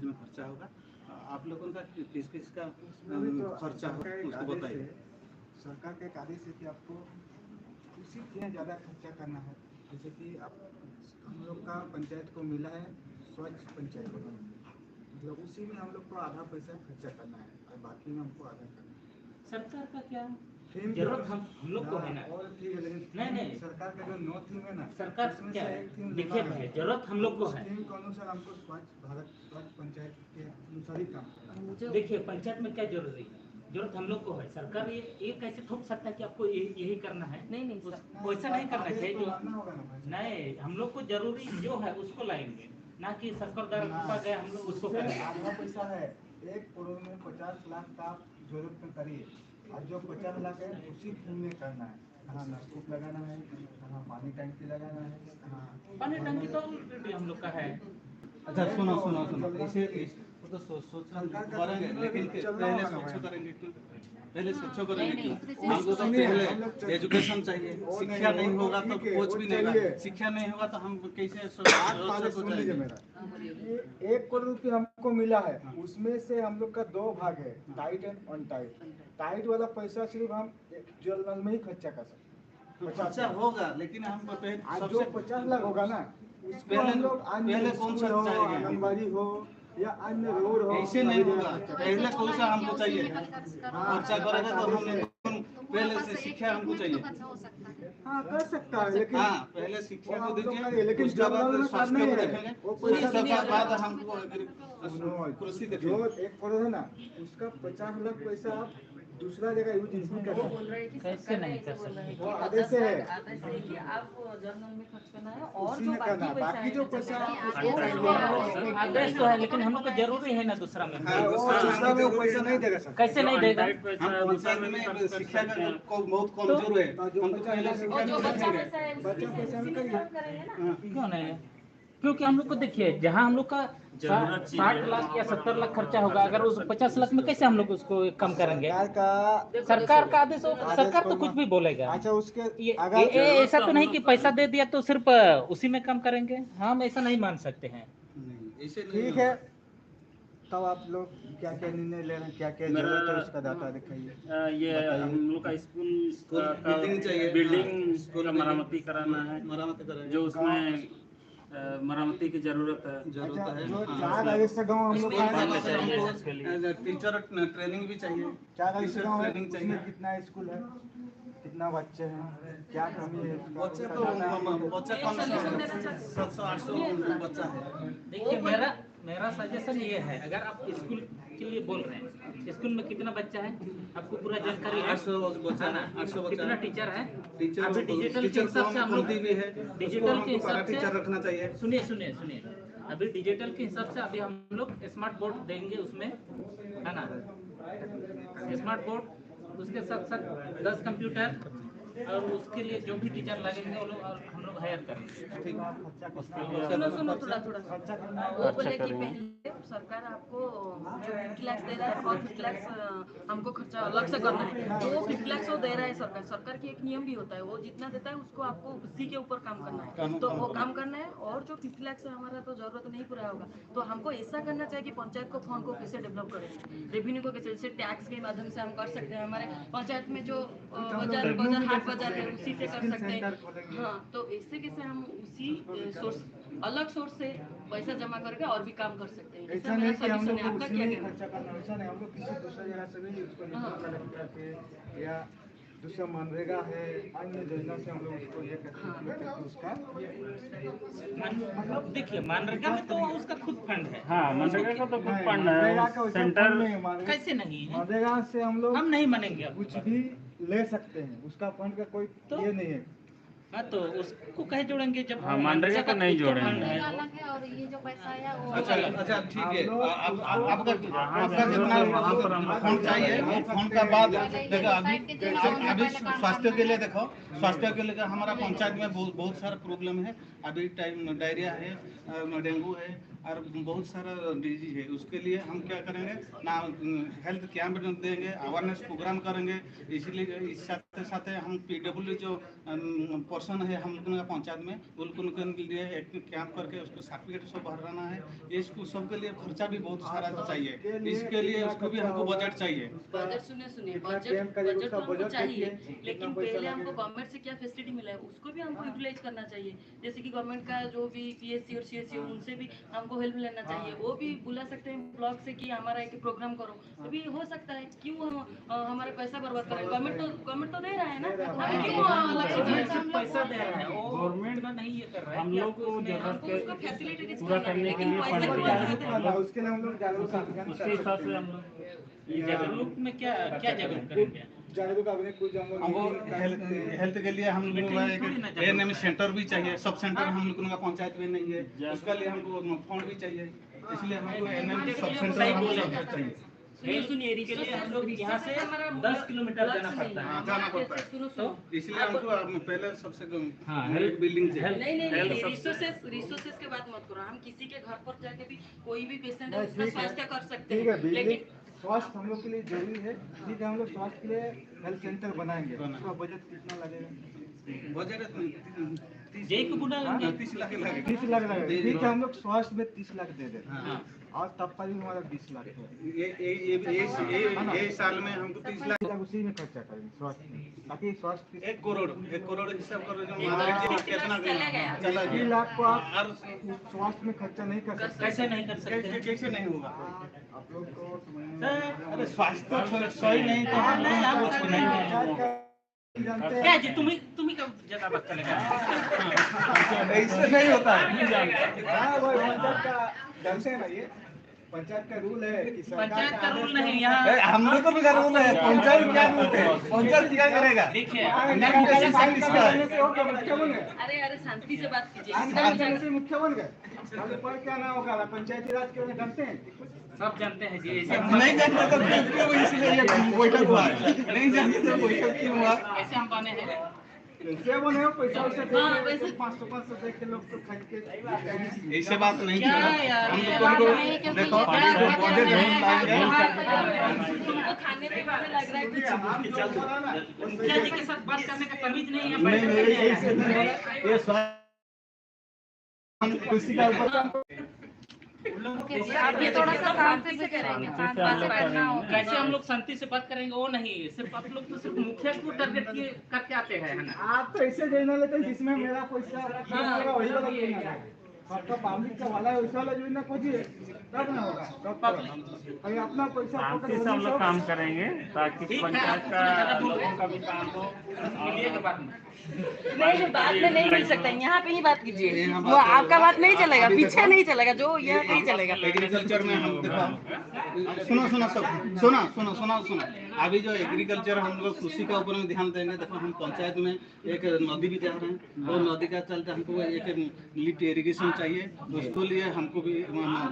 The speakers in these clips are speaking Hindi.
में खर्चा होगा। आप लोगों का किस किस का खर्चा होगा उसको बताइए। सरकार का एक आदेश है कि आपको उसी के ज़्यादा खर्चा करना है। जैसे कि आप हम लोग का पंचायत को मिला है स्वच्छ पंचायत बनाने, मतलब उसी में हम लोग को आधा पैसा खर्चा करना है और बाकी में हमको आधा करना है। सरकार का क्या जरूरत हम लोग को है ना। और ठीक है, लेकिन नहीं सरकार का जो 9 थीम है ना, सरकार उसमें क्या से एक थीम देखिए भाई, जरूरत हम लोग को है। थीम के अनुसार हमको स्वच्छ भारत स्वच्छ पंचायत के अनुसार ही काम करना है। देखिए पंचायत में क्या जरूरी है, जरूरत हम लोग को है। सरकार ये कैसे थोप सकता है कि आपको यही करना है। नहीं वैसा नहीं करना चाहिए। जो नहीं, हम लोग को जरूरी जो है उसको लाएंगे, ना कि सरकार द्वारा थोपा गया हम लोग उसको करेंगे। आधा पैसा है 1 करोड़ में 50 लाख का आप जरूरत में करिए, और जो 50 लाख है उसी थीम में करना है। कहाँ नलकूप लगाना है, कहाँ पानी टंकी लगाना है, कहाँ पानी टंकी तो ऑलरेडी हम लोग का है। अच्छा सुनो सुनो सुनो, इसे वो तो सोच करेंगे, लेकिन पहले स्वच्छ करेंगे क्यों? पहले स्वच्छ करेंगे क्यों? हमको तो पहले एजुकेशन चाहिए। शिक्षा नहीं होगा तो कुछ भी नहीं होगा। शिक्षा नहीं होगा तो हम कैसे स्वच्छ हो जाएंगे? 1 करोड़ रुपये हमको मिला है, उसमें से हम लोग का 2 भाग है, टाइट एंड अनटाइट। टाइट वाला पैसा सिर्फ हम जल नल में ही खर्चा कर सकते हैं। खर्चा होगा, लेकिन हम जो 50 लाख होगा ना, उसको हम लोग पहले कौन सा चाहिए? आंगनबाड़ी हो या अन्य रोड हो, ऐसे नहीं होगा। पहले कौन सा हमको चाहिए? खर्चा करेगा तो हम पहले से शिक्षा हमको चाहिए। हाँ कर सकता है, लेकिन हाँ पहले शिक्षा को दीजिए, लेकिन उसके बाद स्वास्थ्य को देखेंगे, उसके बाद वो हमको कृषि जो देखेंगे। 1 करोड़ है ना, उसका 50 लाख पैसा आप दूसरा जगह यूज नहीं कर सकते। कैसे नहीं कर सकते? वो आदेश है, आदेश है कि आप जर्नल में खर्च करना है, और उसी जो में करना है। बाकी जो पैसा आदेश तो है, लेकिन हम लोग को जरूरी है ना दूसरा में। दूसरा में वो पैसा नहीं देगा सर। कैसे नहीं देगा? हम पंचायत में शिक्षा को बहुत कमजोर है, हमको पहले शिक्षा जो बच्चा देखेंगे। पैसा है बच्चा पैसा में उसी में खर्च करेंगे ना। क्यों नहीं? क्योंकि हम लोग को देखिए, जहाँ हम लोग का 60 लाख या 70 लाख खर्चा होगा, अगर उस 50 लाख में कैसे हम लोग उसको कम करेंगे? सरकार का आदेश होगा, सरकार तो कुछ भी बोलेगा। अच्छा, उसके ये ऐसा तो नहीं कि पैसा दे दिया तो सिर्फ उसी में कम करेंगे। हम ऐसा नहीं मान सकते हैं। ठीक है, तब आप लोग क्या क्या निर्णय ले रहे हैं, क्या क्या जरूरत है उसका डाटा दिखाइए। ये हम लोग का स्कूल का बिल्डिंग चाहिए। बिल्डिंग का मरम्मती कराना है, मरम्मत करेंगे। जो उसमें मरम्मती की जरूरत है। जो 4 अगस्त गाँव हम लोग का टीचर ट्रेनिंग भी चाहिए। 4 अगस्त गाँव है, ट्रेनिंग चाहिए। उसमें कितना स्कूल है, कितना बच्चे हैं, क्या कमी है बच्चे तो बच्चे कम से कम 700-800 बच्चा है। देखिए मेरा सजेशन ये है, अगर आप स्कूल के लिए बोल रहे हैं, स्कूल में कितना बच्चा है आपको पूरा जानकारी है? 800 बच्चा है, 800 बच्चा। कितना टीचर है? टीचर अभी डिजिटल के हिसाब से हम लोग भी है, डिजिटल के हिसाब से टीचर रखना चाहिए। सुनिए, अभी डिजिटल के हिसाब से अभी हम लोग स्मार्ट बोर्ड देंगे उसमें, है ना? स्मार्ट बोर्ड, उसके साथ साथ 10 कंप्यूटर, और उसके लिए जो भी टीचर लगेंगे वो लोग हम लोग हायर करेंगे। सुनो थोड़ा वो बोले कि पहले सरकार आपको जो 50 लाख दे रहा है और 50 लाख हमको खर्चा अलग से करना है, तो वो 50 लाख वो दे रहा है सरकार की एक नियम भी होता है, वो जितना देता है उसको आपको उसी के ऊपर काम करना है, तो वो काम करना है। और जो 50 लाख से हमारा तो जरूरत नहीं पूरा होगा, तो हमको ऐसा करना चाहिए कि पंचायत को फंड को कैसे डेवलप करें, रेवेन्यू को कैसे, जैसे टैक्स के माध्यम से हम कर सकते हैं। हमारे पंचायत में जो बाजार हाट बाजार है उसी से कर सकते हैं। हाँ, तो इससे कैसे हम उसी सोर्स अलग सोर्स से पैसा जमा करके और भी काम कर सकते हैं। ऐसा नहीं कि हम लोग आपका क्या खर्चा करना, वैसा नहीं, हम लोग किसी दूसरी जगह से भी उसको कलेक्टर के या दूसरा मनरेगा है, अन्य योजना से हम लोग उसको ये करके उसका मतलब देखिए, मनरेगा में तो उसका खुद फंड है। हाँ, मनरेगा का तो कुछ फंड है, सेंटर कैसे नहीं है? मनरेगा से हम लोग नहीं मानेंगे कुछ भी ले सकते हैं, उसका फंड का कोई ये नहीं है। हाँ, तो उसको कहे जोड़ेंगे जब मनरेगा का नहीं जोड़ेंगे। अलग है और ये जो पैसा है वो अच्छा ठीक है, आपका जितना फंड चाहिए वो फंड का बाद देखो। अभी स्वास्थ्य के लिए देखो, स्वास्थ्य के लिए हमारा पंचायत में बहुत सारा प्रॉब्लम है। अभी टाइम डायरिया है, डेंगू है, और बहुत सारा डिजीज है, उसके लिए हम क्या करेंगे ना, हेल्थ कैंप देंगे, अवेयरनेस प्रोग्राम करेंगे। इसलिए इस साथ साथ हम पीडब्ल्यू जो पर्सन है हम लोगों का पंचायत में, उनके लिए एक कैंप करके उसको सर्टिफिकेट सब भरना है। इसको सबके लिए खर्चा भी बहुत सारा चाहिए, इसके लिए उसको भी हमको बजट चाहिए। बजट सुनिए बजट बजट तो हमको चाहिए, लेकिन पहले हमको गवर्नमेंट से क्या फैसिलिटी मिला है उसको भी हमको यूटिलाइज करना चाहिए। जैसे कि गवर्नमेंट का जो भी पीएससी और सीएससी उनसे भी हमको हेल्प लेना चाहिए, वो भी बुला सकते हैं ब्लॉक से कि हमारा एक प्रोग्राम करो, तो भी हो सकता है। क्यों हम हमारा पैसा बर्बाद करें? गवर्नमेंट तो दे रहा है ना, हमें क्यों अलग से गवर्नमेंट खर्चा? सिर्फ पैसा दे रहा है, वो गवर्नमेंट का नहीं ये कर रहा है हम कि लोग आपको को उसमें जरूरत हमको है उसको फैसिलिटीज पूरा करने के लिए फंड चाहिए। उसके लिए हम लोग जागरूक अभियान उसके कर हिसाब सकते से हैं। हम लोग जागरूक में क्या क्या जागरूक करेंगे? जागरूक अपने कुछ हम हमको लोग हेल्थ के लिए हम लोगों को एक एएनएम सेंटर भी चाहिए, सब सेंटर हम लोगों का पंचायत में नहीं है, उसका लिए हमको फंड भी चाहिए, इसलिए हमको एएनएम सब सेंटर हमको चाहिए। सुनिए इसके लिए हम लोग यहाँ से 10 किलोमीटर जाना पड़ता है। जाना पड़ता है, सुनो इसलिए हमको पहले सबसे हाँ, हेल्थ बिल्डिंग चाहिए। नहीं रिसोर्सेस के बात मत करो। हम किसी के घर पर जाके भी कोई भी पेशेंट है उसका स्वास्थ्य कर सकते ठीक है, हैं, बिजली लेकिन स्वास्थ्य हम लोग के लिए जरूरी है। ठीक है, हम लोग स्वास्थ्य के लिए हेल्थ सेंटर बनाएंगे, उसका बजट कितना लगेगा? बजट जय को बुला लेंगे। 30 लाख लगेगा। 30 लाख लगेगा। ठीक है, हम लोग स्वास्थ्य में 30 लाख दे देते हैं, हाँ। और तब पर भी हमारा 20 लाख है। ये साल में हमको 30 लाख, उसी में खर्चा करेंगे स्वास्थ्य में, ताकि स्वास्थ्य 1 करोड़ हिसाब करो जो कितना चला गया। चला 30 लाख को आप और स्वास्थ्य में खर्चा नहीं कर सकते। कैसे नहीं कर सकते? कैसे नहीं होगा? आप लोग को समझ अरे स्वास्थ्य सही नहीं तो हम लोग कुछ नहीं जानते क्या हैं। जी तुम्ही का ज्यादा बात चलेगा? ऐसे नहीं होता है। हाँ, वो पंचायत का जानते हैं ना, ये पंचायत का रूल है कि सरकार पंचायत का रूल अरे नहीं यहाँ। हम लोग को भी कर रूल है, पंचायत क्या रूल है, पंचायत क्या करेगा? देखिए मुख्य बन गए। अरे शांति से बात कीजिए। मुख्य बन गए। अभी पर क्या ना होगा, पंचायती राज के बारे में जानते हैं? सब जानते हैं जी, ऐसे नहीं जानते तो क्यों इसलिए ये बैठक हुआ है? नहीं जानते तो बैठक क्यों हुआ? ऐसे हम बने हैं। कैसे बने हो? पैसा दे के 500 दे के लोग तो खरीद के ऐसे बात नहीं क्या चलेगा। यार, हम ये लोग बात को नहीं, क्योंकि देखो ये जो बजट हम लाएंगे, तुमको खाने पे बातें लग रहा है कुछ। मुखिया जी के साथ बात करने का तमीज नहीं है। नहीं बैठक नहीं में ऐसे नहीं होगा। ये स्वास्थ्य कृषि का ऊपर आप ये थोड़ा सा शांति से करेंगे, शांत बात करना होगा। कैसे हम लोग शांति से बात करेंगे वो नहीं, सिर्फ आप लोग तो सिर्फ मुखिया को टारगेट किए करके आते हैं, है ना? आप तो ऐसे योजना लेते हैं जिसमें मेरा पैसा होगा, वही वाला योजना है। आपका पब्लिक का वाला है, वैसा वाला योजना खोजिए, तब ना होगा। तब अभी अपना पैसा शांति से हम लोग काम करेंगे ताकि ठीक है, पंचायत का लोगों का भी काम हो। मिलिए के बाद में। नहीं, बाद में नहीं मिल सकता, यहाँ पे ही बात कीजिए। वो आपका बात नहीं चलेगा, पीछे नहीं चलेगा, जो यहाँ पे ही चलेगा। एग्रीकल्चर में हम देखो, सुनो अभी जो एग्रीकल्चर हम लोग कृषि का ऊपर में ध्यान देंगे। देखो हम पंचायत में एक नदी भी जा रहे हैं, वो नदी का चलते हमको एक लिफ्ट इरिगेशन चाहिए, उसको लिए हमको भी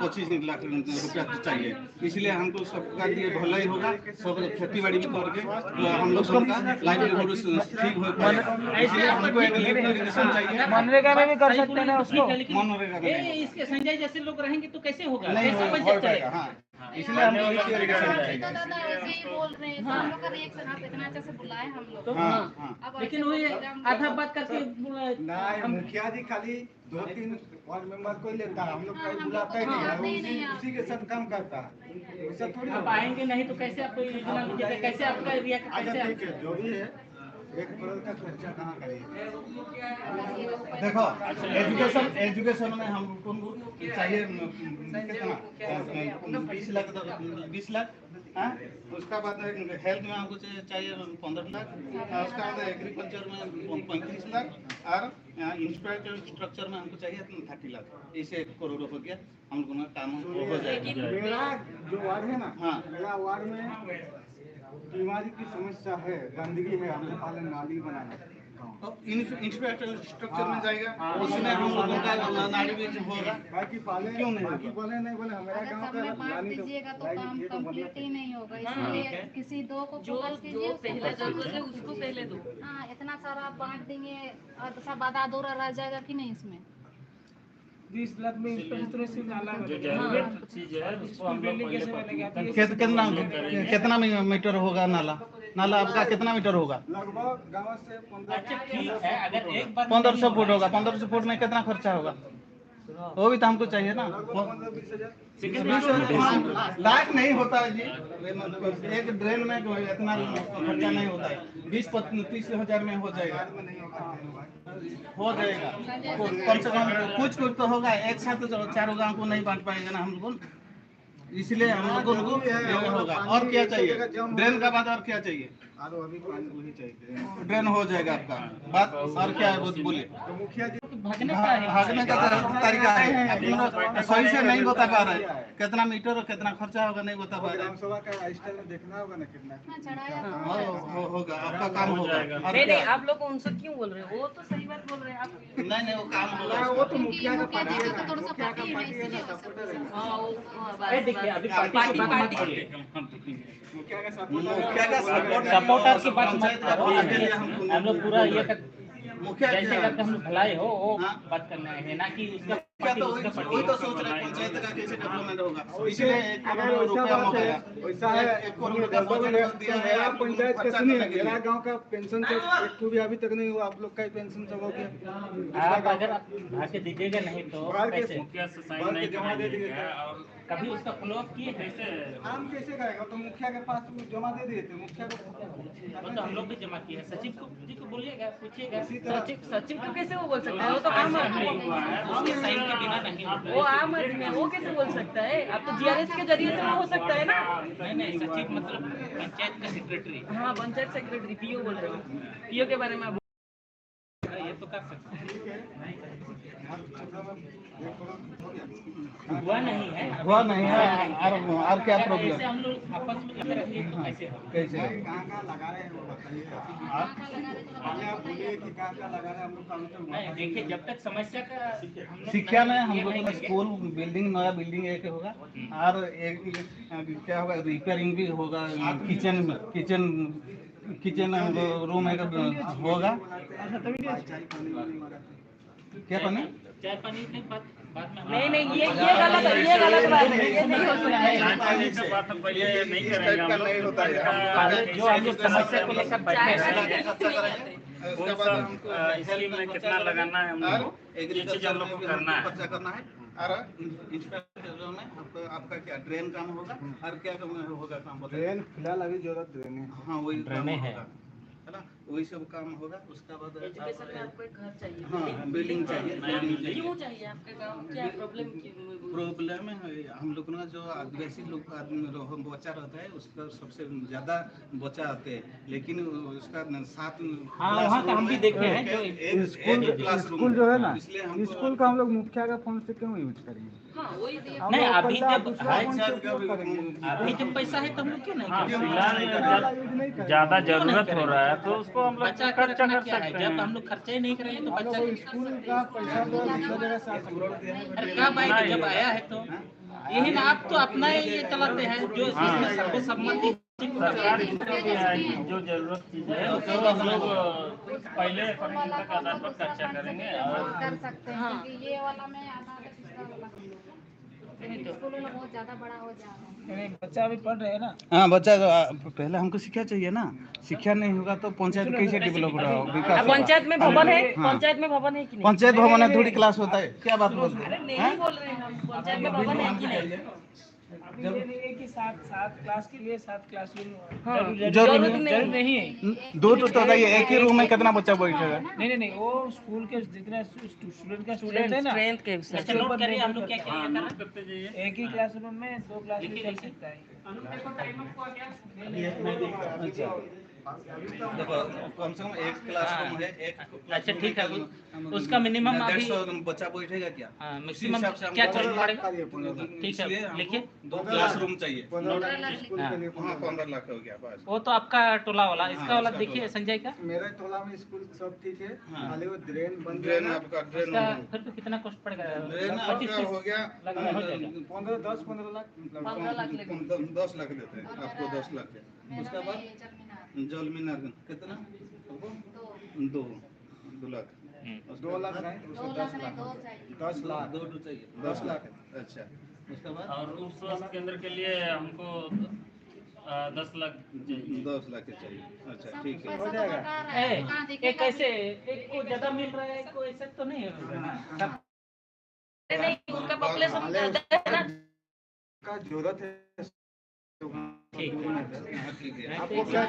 25 लाख रुपया चाहिए। इसलिए हमको सबका लिए भलाई होगा, सब खेती बाड़ी भी करके हम लोग सबका लाइवलीहुड ठीक हो पाएगा। इसलिए हमको एक लिफ्ट इरिगेशन चाहिए। मनरेगा में भी कर सकते हैं ना उसको। मनरेगा में नहीं। इसके संजय जैसे लोग रहेंगे तो कैसे होगा? नहीं कैसे हो पंचायत पाएगा। चलेगा? हाँ, इसलिए हमको लिफ्ट इरिगेशन तो चाहिए। दादा ऐसे ही बोल रहे हैं, तो हम लोग का रिएक्शन आप इतना अच्छा से बुलाए हम लोग। हाँ हाँ अब लेकिन ऐसे वो ये बोलेगा हम आधा बात करके नहीं, मुखिया जी खाली 2-3 वार्ड मेंबर को ही लेता है, हम लोग हाँ, कहीं हम बुलाता ही लोग को नहीं है, बुलाते ही नहीं वो है। उसी के साथ काम करता है। ऐसा थोड़ी आप होगा। आएंगे नहीं तो कैसे आप योजना लीजिएगा? कैसे आपका एरिया का अच्छा कैसे ठीक है, जो भी है 1 करोड़ का खर्चा कहाँ करेंगे? देखो एजुकेशन में हम उनको चाहिए कितना 20 लाख हाँ? उसका बाद हेल्थ में हमको चाहिए 15 लाख, उसका बाद एग्रीकल्चर में 35 लाख और इंफ्रास्ट्रक्चर में हमको चाहिए 30 लाख। इसे 1 करोड़ हो गया, हम लोगों का काम हो जाएगा। मेरा जो वार्ड है ना, हाँ। मेरा वार्ड में बीमारी की समस्या है, गंदगी है, हमने पालन नाली बनाना है। इंफ्रास्ट्रक्चर में जाएगा, उसमें हम लोगों का नाली भी होगा। बाकी पाले क्यों नहीं बाकी होगा? बने नहीं बने, हमारा अगर गांव सब में का बांट नाली तो दीजिएगा तो लाइन काम ये तो बनना कंप्लीट ही नहीं होगा, हाँ, इसलिए किसी दो को जो फोकस कीजिए। जो उसको पहले फोकस जरूरत है कीजिए। उसको पहले दो। हाँ, इतना सारा आप बांट देंगे और सब आधा अधूरा रह जाएगा कि नहीं इसमें? 20 लाख में 25 से नाला जो बनेगा। जरूरत चीज है उसको हम लोग बिल्डिंग पहले कैसे बनेगा? तो ये कितना मीटर होगा नाला? नाला आपका कितना मीटर होगा? लगभग गाँव से 15 अच्छा ठीक है, अगर एक बार 1500 फुट होगा। 1500 फुट में कितना खर्चा होगा? वो भी तो हमको चाहिए ना। 15-20 हजार। 20 लाख नहीं होता है जी। एक ड्रेन में इतना खर्चा नहीं होता है। 20-30 हजार में हो जाएगा। हो जाएगा। कम से कम कुछ तो होगा। एक साथ तो चारों गांव को नहीं बांट पाएगा ना हम लोग, इसलिए हम लोगों को ये होगा। और क्या चाहिए? ड्रेन का बाद और क्या चाहिए? अभी पानी वही चाहिए। ड्रेन हो जाएगा आपका बात। और क्या है वो बोलिए। तो मुखिया जी भागने का है। भागने का तरीका है। आप लोग सही से नहीं बता पा रहे। कितना मीटर और कितना खर्चा होगा नहीं बता पा रहे। ग्राम सभा का स्टाइल में देखना होगा ना कितना होगा, आपका काम होगा। और नहीं क्या? आप लोग उनसे क्यों बोल रहे हो? वो तो सही बात बोल रहे हैं आप। नहीं वो काम होगा। वो तो मुखिया का मुखिया पार्टी जी है का ना, तो थोड़ा सा मुखिया का पार्टी है ना, पार्टी है ना, इसलिए वो सपोर्टर है। हाँ वो ए, देखिए अभी पार्टी की बात मत करिए। मुखिया का सपोर्टर मुखिया का सपोर्टर की बात मत करो। पंचायत के हम लोग पूरा ये मुखिया जैसे करके हम लोग भलाई हो वो हाँ। बात करना है ना कि उसका क्या पार्टी तो उसका वही पार्टी। तो सोच रहे हैं पंचायत का कैसे डेवलपमेंट होगा। इसलिए 1 अगर करोड़ वैसा रुपया बात है, होगा। वैसा है 1 करोड़ का बजट दिया है। मेरा आप लोगों को पंचायत का खर्चा सुनिए, करने के लिए। मेरा गांव का पेंशन सब एक को भी अभी तक नहीं हुआ। आप लोग का ही पेंशन सब हो गया। आप अगर आप भाग दीजिएगा नहीं तो भर के कैसे? मुखिया से साइन भर के नहीं जमा दे कराइएगा दिए थे। और कभी उसका फॉलो अप किए हैं? कैसे आम कैसे करेगा? तो मुखिया के पास वो जमा दे दिए थे। मुखिया को वो तो हम लोग भी जमा किए हैं। सचिव को जी को बोलिएगा, पूछिएगा। सचिव को कैसे वो बोल सकता है? वो तो आम आदमी है। उसके साइन के बिना नहीं होता वो है। आम आदमी है, वो कैसे बोल सकता है? अब तो जीआरएस के जरिए से वो हो सकता है ना। नहीं सचिव मतलब पंचायत का सेक्रेटरी। हाँ पंचायत सेक्रेटरी पीओ बोल रहे हो। पीओ के बारे में आप ये तो कर सकते हैं। हुआ नहीं है। हुआ नहीं है। और क्या ऐसे प्रॉब्लम? हम लोग आपस में लगे रहिए तो कैसे होगा? कैसे? कहाँ लगा रहे हैं वो बताइए। पहले आप बोलिए कि कहाँ लगा रहे हैं। हम लोग काम तो नहीं देखिए, जब तक समस्या का हम लोग शिक्षा में हम ये लोग नहीं का करेंगे। स्कूल बिल्डिंग, नया बिल्डिंग एक होगा। और एक क्या होगा, रिपेयरिंग भी होगा। किचन रूम एक होगा। क्या पानी? चाय पानी नहीं बाद में नहीं ये गलत है, ये गलत बात है, ये नहीं हो सकता है। चाय से बात हम पहले नहीं करेंगे हम लोग। पहले जो हम लोग समस्या को लेकर बैठे हैं कौन सा स्कीम में कितना लगाना है हम लोग को, ये चीज हम लोग को करना है। खर्चा करना है। और इंस्पेक्टर में आपका क्या ड्रेन काम होगा और क्या होगा काम बताइए। ट्रेन फिलहाल अभी जरूरत ड्रेन है। हाँ वही ड्रेनें काम है। होगा, है ना? वही सब काम होगा। उसका बाद एजुकेशन में आपको एक घर चाहिए। हाँ बिल्डिंग चाहिए। क्यों चाहिए आपके गाँव? क्या प्रॉब्लम? प्रॉब्लम है हम लोग ना, जो आदिवासी लोग बच्चा रहता है उसका सबसे ज्यादा बच्चा आते हैं। लेकिन उसका 7 हाँ, वहाँ का हम भी देखे हैं जो स्कूल जो है ना, इसलिए हमको स्कूल का हम लोग मुखिया का फंड से क्यों यूज करेंगे? हाँ वही हम नहीं, लोग अभी पैसा जब दूसरा है, फंड से उपयोग करेंगे। अभी जब पैसा है तो हम लोग क्यों नहीं हाँ, करेंगे? फिलहाल जब ज्यादा जरूरत हो रहा है तो उसको हम लोग बचा के खर्चा रखना कर क्या है? सकते जब हम हैं। लोग खर्चा ही नहीं करेंगे तो हम बचा लोग स्कूल का पैसा तो दूसरा जगह से अरे कब आएगा? जब आया है तो यही ना, आप तो अपना ही ये चलाते हैं जो जिसमें सर्वसम्मति। सरकार इसको भी आएगी, जो जरूरत चीज है उसको हम लोग पहले प्राथमिकता के आधार पर खर्चा करेंगे। और कर सकते हैं क्योंकि ये वाला में आधा का दूसरा वाला स्कूल वाला बहुत ज्यादा बड़ा हो जा रहा है। बच्चा अभी पढ़ रहे हैं ना। हाँ बच्चा पहले हमको शिक्षा चाहिए ना। शिक्षा नहीं होगा तो पंचायत कैसे डेवलप होगा, विकास होगा? पंचायत में भवन है? हाँ। पंचायत में भवन है कि नहीं? पंचायत भवन है थोड़ी क्लास होता है? क्या बात बोलते अरे हैं? नहीं बोल रहे हैं हम, पंचायत में भवन है कि नहीं? अभी ये नहीं है कि 7 क्लास के लिए 7 क्लासरूम हाँ, जरूरी जरूरत नहीं है। दो तो बताइए, एक ही रूम में कितना बच्चा बैठेगा? नहीं वो स्कूल के जितने स्टूडेंट का स्टूडेंट है ना, स्ट्रेंथ के हिसाब अच्छा से। नोट करिए हम लोग क्या क्या हाँ, ये नोट करते जाइए। एक ही क्लासरूम में 2 क्लास भी चल सकता है। अच्छा देखो, कम से कम एक क्लासरूम है। एक अच्छा ठीक है, उसका मिनिमम अभी 150 बच्चा बैठेगा क्या? हाँ, उसी मैक्सिमम हिसाब से हमको क्या चल चाहिए। पड़ेगा? ठीक इसलिए है हमको लिखिए। 2 क्लासरूम चाहिए। 15 लाख स्कूल के लिए। हाँ 15 लाख हो गया बस। वो तो आपका टोला वाला, इसका हाँ, वाला इसका देखिए टोला। संजय का। मेरा टोला में स्कूल सब ठीक है। हाँ। खाली वो ड्रेन बन ड्रेन जाएगा। आपका ड्रेन इसका फिर तो कितना कॉस्ट पड़ेगा? ड्रेन 25 आपका हो गया लगभग हो जाएगा। 15 लाख 15 लाख लगेगा। 10 लाख देते हैं आपको, 10 लाख है। उसके बाद जल मीनार कितना? 2 लाख। 2 लाख है तो 2 उसे लाख 10 नहीं, लाख 2 चाहिए। 10 लाख 2 चाहिए 10 लाख अच्छा उसके बाद और उप स्वास्थ्य केंद्र के लिए हमको 10 लाख चाहिए। 10 लाख के चाहिए अच्छा सब ठीक है पैसा हो तो जाएगा। बटा रहा है, कहाँ एक दिखेगा कैसे एक को ज्यादा मिल रहा है, एक को ऐसे तो नहीं हो रहा है ना। नहीं, उनका पॉपुलेशन भले ज्यादा है ना। का जरूरत है ठीक हाँ, ठीक है आपको क्या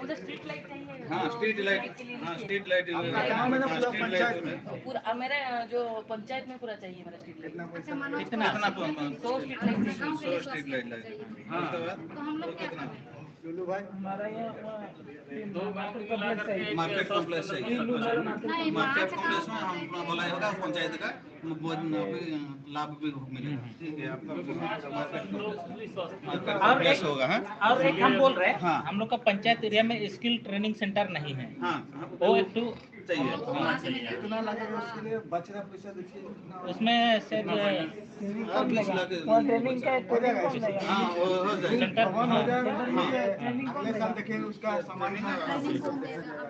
मुझे स्ट्रीट लाइट चाहिए। हाँ स्ट्रीट लाइट हाँ स्ट्रीट लाइट आपका गाँव में ना पूरा स्ट्रीट पंचायत लाइट में पूरा मेरा जो पंचायत में पूरा चाहिए मेरा स्ट्रीट लाइट। कितना पैसा अच्छा मानो कितना? कितना 100 स्ट्रीट लाइट चाहिए। गाँव के लिए 100 स्ट्रीट लाइट चाहिए हाँ उसके बाद तो हम लोग क्या कितना करें? लुलू भाई हमारा यहाँ 2 गांव को मिलाकर के एक मार्केट स्वास्थ्य कॉम्प्लेक्स केंद्र चाहिए बन सकता है। नहीं, मार्केट 5 कॉम्प्लेक्स में गाँव हम अपना बोला होगा पंचायत का वो लाभ भी मिलेगा ठीक है आपका मार्केट और कॉम्प्लेक्स एक होगा हाँ और एक हम बोल रहे हैं हाँ। हम लोग का पंचायत एरिया में स्किल ट्रेनिंग सेंटर नहीं है, हाँ वो एक तो चाहिए होना चाहिए। कितना लगेगा उसके लिए बच रहा पैसा देखिए कितना होगा। उसमें शायद हाँ, 20 लाख वहाँ ट्रेनिंग का हो जाएगा कौन लेगा? हाँ वो हो जाएगा सेंटर भवन हो जाएगा हाँ। अगले साल देखेंगे उसका सामान ट्रेनिंग कौन देगा?